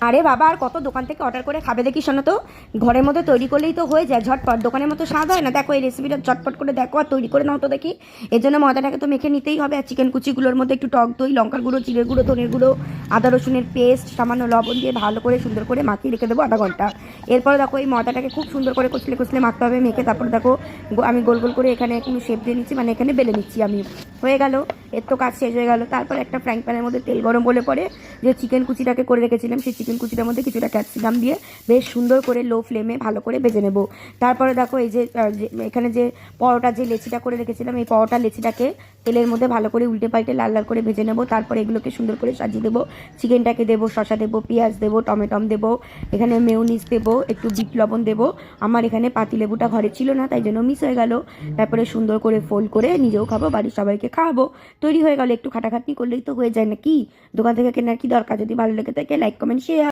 আরে বাবা, আর কত দোকান থেকে অর্ডার করে খাবে দেখি, শোনো তো, ঘরের মধ্যে তৈরি করলেই তো হয়ে যায় ঝটপট, দোকানের মতো স্বাদ হয় না। দেখো এই রেসিপিটা ঝটপট করে দেখো আর তৈরি করে নাও তো দেখি। এর জন্য ময়দাটাকে তো মেখে নিতেই হবে, আর চিকেন কুচিগুলোর মধ্যে একটু টক দই, লঙ্কার গুঁড়ো, জিরের গুঁড়ো, ধনের গুঁড়ো, আদা রসুনের পেস্ট, সামান্য লবণ দিয়ে ভালো করে সুন্দর করে মাখিয়ে রেখে দেবো আধা ঘন্টা। এরপরে দেখো এই ময়দাটাকে খুব সুন্দর করে কচলে কচলে মাখতে হবে, মেখে তারপরে দেখো আমি গোল গোল করে এখানে কোনো শেপ দিয়ে নিচ্ছি, মানে এখানে বেলে নিচ্ছি আমি। হয়ে গেল, এর তো কাজ শেষ হয়ে গেল। তারপর একটা ফ্রাইং প্যানের মধ্যে তেল গরম বলে পরে যে চিকেন কুচিটাকে করে রেখেছিলাম, সেই চিকেন কুচিটার মধ্যে কিছুটা ক্যাপসিকাম দিয়ে বেশ সুন্দর করে লো ফ্লেমে ভালো করে ভেজে নেব। তারপরে দেখো এই যে এখানে যে পরোটা যে লেচিটা করে রেখেছিলাম, এই পরোটা লেচিটাকে তেলের মধ্যে ভালো করে উল্টে পাল্টে লাল লাল করে ভেজে নেব। তারপরে এগুলোকে সুন্দর করে সাজিয়ে দেবো, চিকেনটাকে দেবো, শসা দেবো, পেঁয়াজ দেবো, টমেটম দেবো, এখানে মেয়োনিজ দেবো, একটু বিট লবণ দেবো। আমার এখানে পাতিলেবুটা ঘরে ছিল না, তাই জন্য মিস হয়ে গেল। তারপরে সুন্দর করে ফোল্ড করে নিজেও খাবো, বাড়ির সবাইকে খাওয়াবো। তৈরি হয়ে গেল, একটু খাটাখাটনি করলেই তো হয়ে যায় নাকি, দোকান থেকে কেনার কি দরকার। যদি ভালো লেগে থাকে লাইক কমেন্ট শেয়ার।